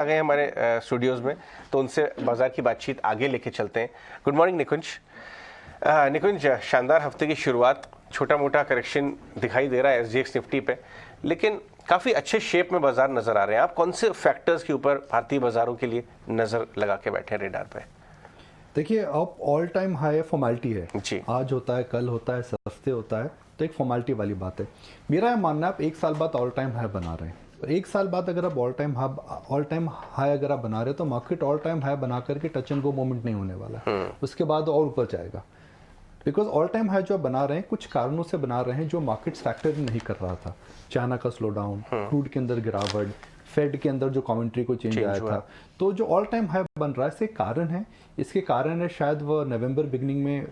आ गए हमारे स्टूडियोज़ में, तो उनसे बाजार की बातचीत आगे लेके चलते हैं। गुड मॉर्निंग निकुंज। निकुंज, शानदार हफ्ते की शुरुआत, छोटा मोटा करेक्शन दिखाई दे रहा है एसजीएक्स निफ्टी पे, लेकिन काफ़ी अच्छे शेप में बाजार नज़र आ रहे हैं। आप कौन से फैक्टर्स के ऊपर भारतीय बाजारों के लिए नज़र लगा के बैठे हैं रेडार पे? देखिए, अब ऑल टाइम हाई फॉर्मेलिटी है जी। आज होता है, कल होता है, सस्ते होता है, तो एक फॉर्मेलिटी वाली बात है। मेरा मानना है आप एक साल बाद ऑल टाइम हाई बना रहे हैं, तो एक साल बाद अगर आप ऑल टाइम हाई अगर आप बना रहे हैं तो मार्केट ऑल टाइम हाई बना करके टच एंड गो मोमेंट नहीं होने वाला, उसके बाद और ऊपर जाएगा। बिकॉज ऑल टाइम हाई जो आप बना रहे हैं कुछ कारणों से बना रहे हैं जो मार्केट्स फैक्टर नहीं कर रहा था। चाइना का स्लो डाउन, क्रूड के अंदर गिरावट, फेड के अंदर जो कमेंट्री को चेंज आया था, तो जो ऑल टाइम हाई बन रहा है इसके कारण है। इसके कारण है शायद वह नवंबर बिगनिंग में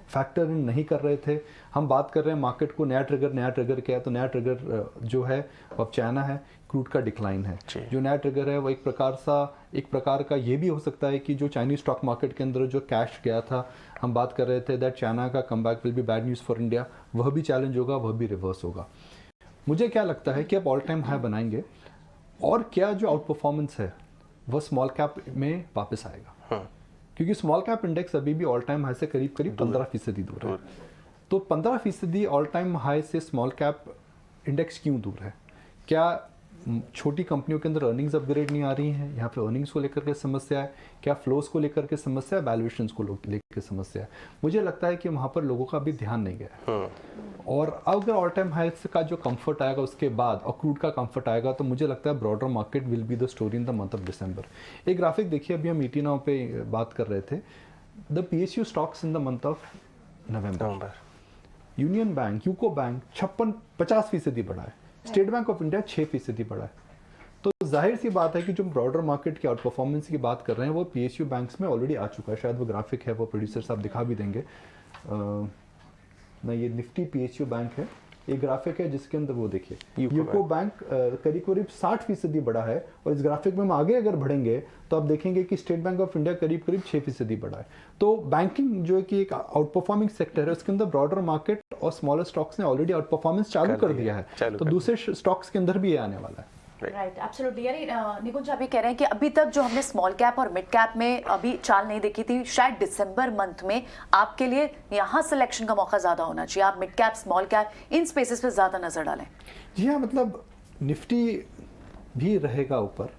फैक्टर इन नहीं कर रहे थे। हम बात कर रहे हैं मार्केट को नया ट्रिगर क्या है, तो नया ट्रिगर जो है अब चाइना है, क्रूड का डिक्लाइन है। जो नया ट्रिगर है वो एक प्रकार का ये भी हो सकता है कि जो चाइनीज स्टॉक मार्केट के अंदर जो कैश गया था, हम बात कर रहे थे दैट चाइना का comeback will be bad news for India, वह भी चैलेंज होगा, वह भी रिवर्स होगा। मुझे क्या लगता है कि अब ऑल टाइम हाई बनाएंगे और क्या जो आउट परफॉर्मेंस है वह स्मॉल कैप में वापस आएगा, क्योंकि स्मॉल कैप इंडेक्स अभी भी ऑल टाइम हाई से करीब 15% दूर है। तो 15% ऑल टाइम हाई से स्मॉल कैप इंडेक्स क्यों दूर है? क्या छोटी कंपनियों के अंदर अर्निंग्स अपग्रेड नहीं आ रही हैं? यहाँ पे अर्निंग्स को लेकर के समस्या है, क्या फ्लोस को लेकर के समस्या है, वैल्यूएशंस को लेकर के समस्या है? मुझे लगता है कि वहाँ पर लोगों का अभी ध्यान नहीं गया। और अगर ऑल टाइम हाई का जो कंफर्ट आएगा उसके बाद और क्रूड का कंफर्ट आएगा, तो मुझे लगता है broader market will be the story in the month of December. एक ग्राफिक देखिए, अभी हम ईटी नाउ पे बात कर रहे थे, the PSU stocks in the month of November, union bank, UCO bank 50% बढ़ा है, स्टेट बैंक ऑफ इंडिया 6% बढ़ा है। तो जाहिर सी बात है कि जो ब्रॉडर मार्केट की आउट परफॉर्मेंस की बात कर रहे हैं वो पीएसयू बैंक्स में ऑलरेडी आ चुका है। शायद वो ग्राफिक है, वो प्रोड्यूसर साहब दिखा भी देंगे ना। ये निफ्टी पीएसयू बैंक है, ये ग्राफिक है जिसके अंदर वो देखिए यूको बैंक करीब 60% बढ़ा है। और इस ग्राफिक में हम आगे अगर बढ़ेंगे तो आप देखेंगे कि स्टेट बैंक ऑफ इंडिया करीब 6% बढ़ा है। तो बैंकिंग जो है कि एक आउट परफॉर्मिंग सेक्टर है, उसके अंदर ब्रॉडर मार्केट और स्मॉलर स्टॉक्स ने ऑलरेडी आउट परफॉर्मेंस चालू कर दिया है, तो दूसरे स्टॉक्स के अंदर भी ये आने वाला है। Right, absolutely. यानी निकुंज अभी कह रहे हैं कि अभी तक जो हमने स्मॉल कैप और मिड कैप में अभी चाल नहीं देखी थी, शायद दिसंबर मंथ में आपके लिए यहाँ सिलेक्शन का मौका ज्यादा होना चाहिए। आप मिड कैप, स्मॉल कैप, इन स्पेसेस पे ज्यादा नजर डालें। जी हाँ, मतलब निफ्टी भी रहेगा ऊपर,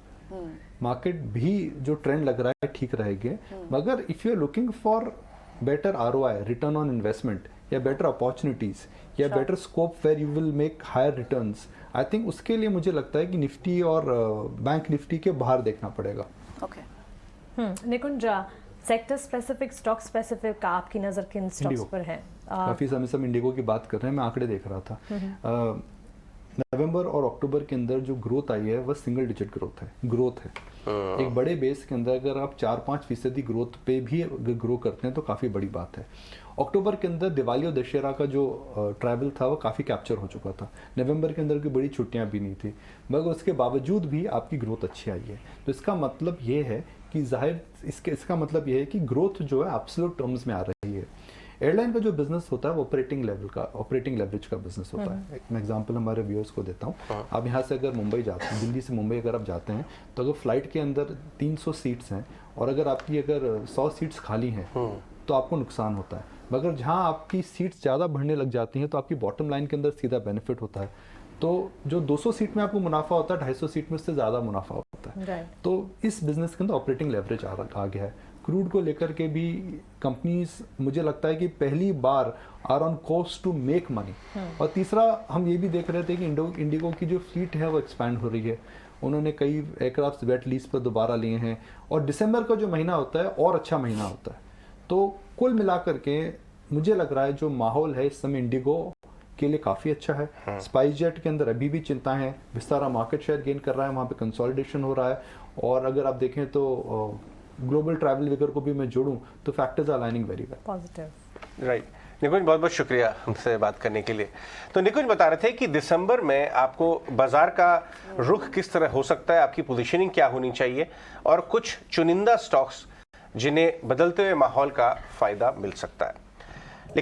मार्केट भी जो ट्रेंड लग रहा है ठीक रहेंगे, मगर if you are looking for better ROI, return on investment, या बेटर अपॉर्चुनिटीज, या better scope where you will make higher returns, I think उसके लिए मुझे लगता है कि निफ्टी और बैंक निफ्टी के बाहर देखना पड़ेगा। ओके। निकुंज, सेक्टर स्पेसिफिक, स्टॉक स्पेसिफिक आपकी नज़र किन स्टॉक्स पर है? काफ़ी समय से हम इंडिगो की बात कर रहे हैं, मैं आंकड़े देख रहा था। नवंबर और अक्टूबर के अंदर जो ग्रोथ आई है वह सिंगल डिजिट ग्रोथ है। एक बड़े बेस के अंदर अगर आप 4-5% ग्रोथ पे भी ग्रो करते हैं तो काफ़ी बड़ी बात है। अक्टूबर के अंदर दिवाली और दशहरा का जो ट्रैवल था वो काफ़ी कैप्चर हो चुका था। नवंबर के अंदर कोई बड़ी छुट्टियां भी नहीं थी, मगर उसके बावजूद भी आपकी ग्रोथ अच्छी आई है। तो इसका मतलब ये है कि इसका मतलब ये है कि ग्रोथ जो है एब्सोल्यूट टर्म्स में आ रही है। एयरलाइन का जो बिजनेस होता है वो ऑपरेटिंग लेवरेज का बिजनेस होता है। एक मैं एग्जांपल हमारे व्यूअर्स को देता हूँ। आप यहाँ से अगर मुंबई जाते हैं, दिल्ली से मुंबई अगर आप जाते हैं, तो अगर फ्लाइट के अंदर 300 सीट्स हैं और अगर आपकी अगर 100 सीट्स खाली हैं तो आपको नुकसान होता है, मगर जहाँ आपकी सीट्स ज़्यादा बढ़ने लग जाती हैं तो आपकी बॉटम लाइन के अंदर सीधा बेनिफिट होता है। तो जो 200 सीट में आपको मुनाफा होता है, 250 सीट में उससे ज़्यादा मुनाफा होता है। तो इस बिजनेस के अंदर ऑपरेटिंग लेवरेज आ गया है। क्रूड को लेकर के भी कंपनीज मुझे लगता है कि पहली बार are on course to make money. और तीसरा हम ये भी देख रहे थे कि इंडिगो की जो फ्लीट है वो एक्सपैंड हो रही है। उन्होंने कई एयरक्राफ्ट वेट लीज पर दोबारा लिए हैं और दिसंबर का जो महीना होता है और अच्छा महीना होता है। तो कुल मिलाकर के मुझे लग रहा है जो माहौल है इस समय इंडिगो के लिए काफ़ी अच्छा है। स्पाइस जेट के अंदर अभी भी चिंता है, विस्तारा मार्केट शेयर गेन कर रहा है, वहाँ पे कंसोलिडेशन हो रहा है। और अगर आप देखें तो ग्लोबल ट्रैवल विगर को भी मैं जोड़ूं तो factors are lining very well. Positive. Right Nikunj, बहुत बहुत शुक्रिया हमसे बात करने के लिए। तो निकुंज बता रहे थे कि दिसंबर में आपको बाजार का रुख किस तरह हो सकता है, आपकी पोजीशनिंग क्या होनी चाहिए और कुछ चुनिंदा स्टॉक्स जिन्हें बदलते हुए माहौल का फायदा मिल सकता है।